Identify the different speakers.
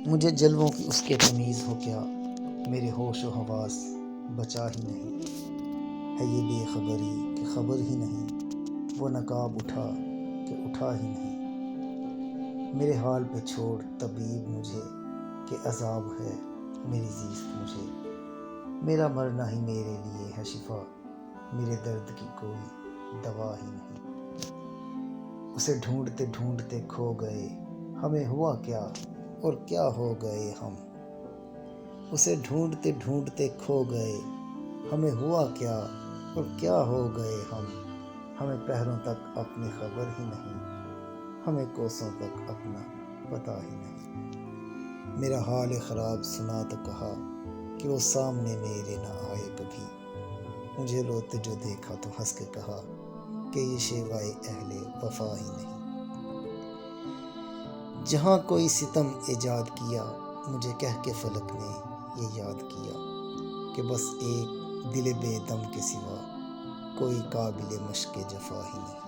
Speaker 1: مجھے جلووں کی اس کے تمیز ہو کیا، میرے ہوش و حواس بچا ہی نہیں، ہے یہ بے خبری کہ خبر ہی نہیں، وہ نقاب اٹھا کہ اٹھا ہی نہیں، میرے حال پہ چھوڑ طبیب مجھے کہ عذاب ہے میری زیست مجھے، میرا مرنا ہی میرے لیے ہے شفا، میرے درد کی کوئی دوا ہی نہیں، اسے ڈھونڈتے ڈھونڈتے کھو گئے، ہمیں ہوا کیا اور کیا ہو گئے ہم، اسے ڈھونڈتے ڈھونڈتے کھو گئے، ہمیں ہوا کیا اور کیا ہو گئے ہمیں پہروں تک اپنی خبر ہی نہیں، ہمیں کوسوں تک اپنا پتہ ہی نہیں، میرا حال خراب سنا تو کہا کہ وہ سامنے میرے نہ آئے کبھی، مجھے روتے جو دیکھا تو ہنس کے کہا کہ یہ شیوائے اہل وفا ہی نہیں، جہاں کوئی ستم ایجاد کیا، مجھے کہہ کے فلک نے یہ یاد کیا کہ بس ایک دل بے دم کے سوا کوئی قابل مشق جفا ہی نہیں۔